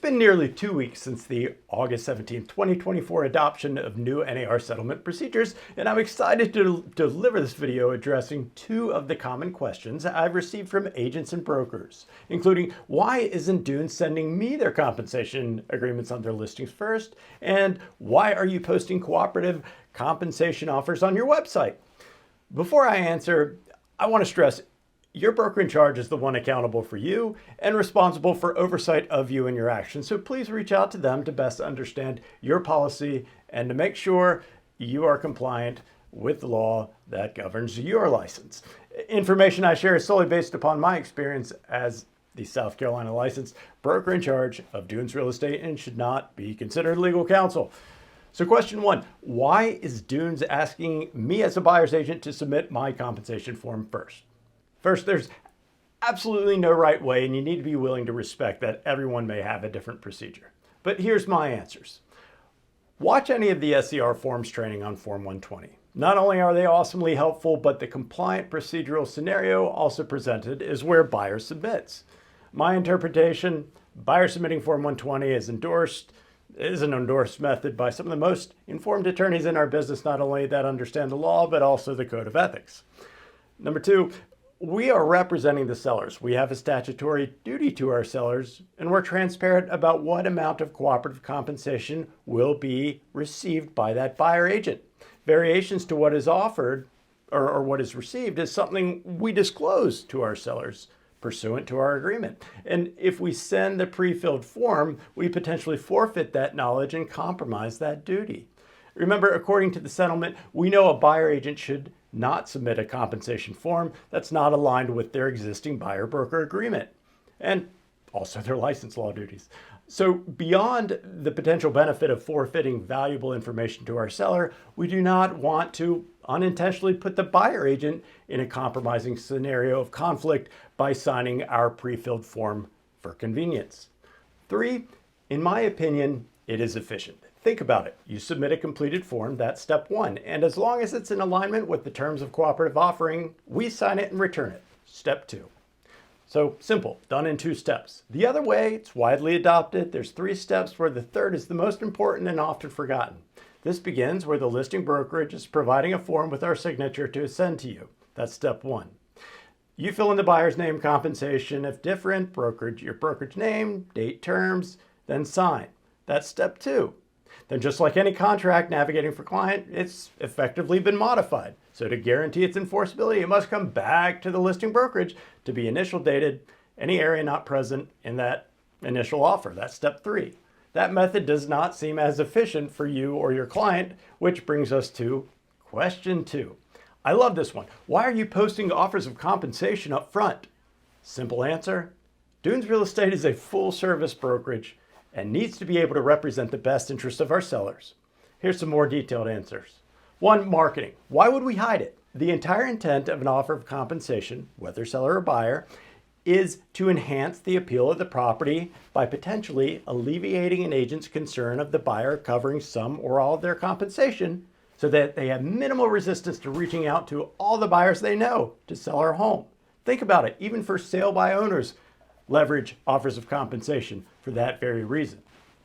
been nearly 2 weeks since the August 17, 2024 adoption of new NAR settlement procedures, and I'm excited to deliver this video addressing two of the common questions I've received from agents and brokers, including why isn't Dune sending me their compensation agreements on their listings first, and why are you posting cooperative compensation offers on your website? Before I answer, I want to stress your broker in charge is the one accountable for you and responsible for oversight of you and your actions. So please reach out to them to best understand your policy and to make sure you are compliant with the law that governs your license. Information I share is solely based upon my experience as the South Carolina licensed broker in charge of Dunes Real Estate and should not be considered legal counsel. So question one, why is Dunes asking me as a buyer's agent to submit my compensation form first? First, there's absolutely no right way, and you need to be willing to respect that everyone may have a different procedure. But here's my answers. Watch any of the SCR forms training on Form 120. Not only are they awesomely helpful, but the compliant procedural scenario also presented is where buyer submits. My interpretation, buyer submitting Form 120 is an endorsed method by some of the most informed attorneys in our business, not only that understand the law, but also the code of ethics. Number two, we are representing the sellers. We have a statutory duty to our sellers, and we're transparent about what amount of cooperative compensation will be received by that buyer agent. Variations to what is offered or what is received is something we disclose to our sellers pursuant to our agreement. And if we send the pre-filled form, we potentially forfeit that knowledge and compromise that duty. Remember, according to the settlement, we know a buyer agent should not submit a compensation form that's not aligned with their existing buyer-broker agreement and also their license law duties. So beyond the potential benefit of forfeiting valuable information to our seller, we do not want to unintentionally put the buyer agent in a compromising scenario of conflict by signing our pre-filled form for convenience. Three, in my opinion, it is efficient. Think about it. You submit a completed form, that's step one. And as long as it's in alignment with the terms of cooperative offering, we sign it and return it. Step two. So simple, done in 2 steps. The other way, it's widely adopted. There's 3 steps where the third is the most important and often forgotten. This begins where the listing brokerage is providing a form with our signature to send to you. That's step 1. You fill in the buyer's name, compensation, if different, your brokerage name, date, terms, then sign. That's step 2. Then just like any contract navigating for client, it's effectively been modified. So to guarantee its enforceability, it must come back to the listing brokerage to be initial dated, any area not present in that initial offer. That's step 3. That method does not seem as efficient for you or your client, which brings us to question 2. I love this one. Why are you posting offers of compensation up front? Simple answer, Dunes Real Estate is a full service brokerage and needs to be able to represent the best interests of our sellers. Here's some more detailed answers. 1, marketing. Why would we hide it? The entire intent of an offer of compensation, whether seller or buyer, is to enhance the appeal of the property by potentially alleviating an agent's concern of the buyer covering some or all of their compensation so that they have minimal resistance to reaching out to all the buyers they know to sell our home. Think about it, even for sale by owners, leverage offers of compensation for that very reason.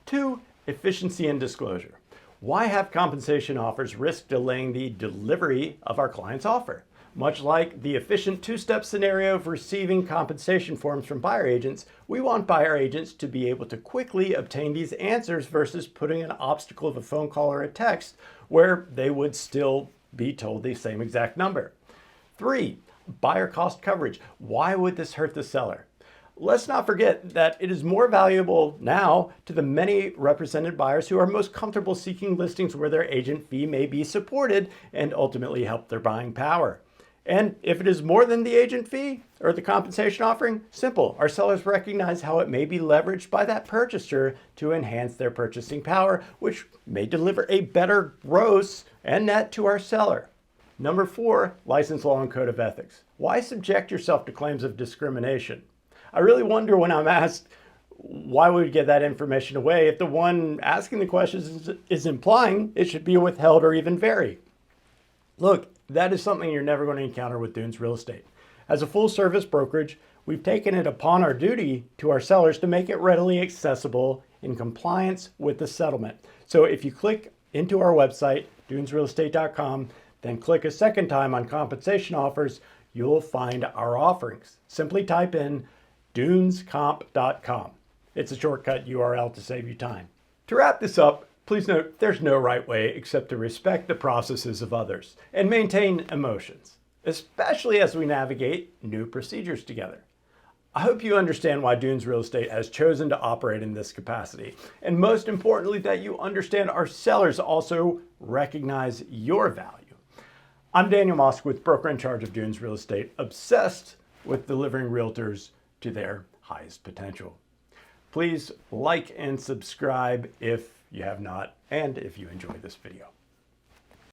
2, efficiency and disclosure. Why have compensation offers risk delaying the delivery of our client's offer? Much like the efficient 2-step scenario of receiving compensation forms from buyer agents, we want buyer agents to be able to quickly obtain these answers versus putting an obstacle of a phone call or a text where they would still be told the same exact number. 3, buyer cost coverage. Why would this hurt the seller? Let's not forget that it is more valuable now to the many represented buyers who are most comfortable seeking listings where their agent fee may be supported and ultimately help their buying power. And if it is more than the agent fee or the compensation offering, simple. Our sellers recognize how it may be leveraged by that purchaser to enhance their purchasing power, which may deliver a better gross and net to our seller. Number 4, license law and code of ethics. Why subject yourself to claims of discrimination? I really wonder when I'm asked, why would we give that information away if the one asking the questions is implying it should be withheld or even vary? Look, that is something you're never going to encounter with Dunes Real Estate. As a full service brokerage, we've taken it upon our duty to our sellers to make it readily accessible in compliance with the settlement. So if you click into our website, dunesrealestate.com, then click a second time on compensation offers, you'll find our offerings. Simply type in dunescomp.com. It's a shortcut URL to save you time. To wrap this up, please note there's no right way except to respect the processes of others and maintain emotions, especially as we navigate new procedures together. I hope you understand why Dunes Real Estate has chosen to operate in this capacity, and most importantly, that you understand our sellers also recognize your value. I'm Daniel Moskowitz, broker in charge of Dunes Real Estate, obsessed with delivering realtors to their highest potential. Please like and subscribe if you have not, and if you enjoy this video.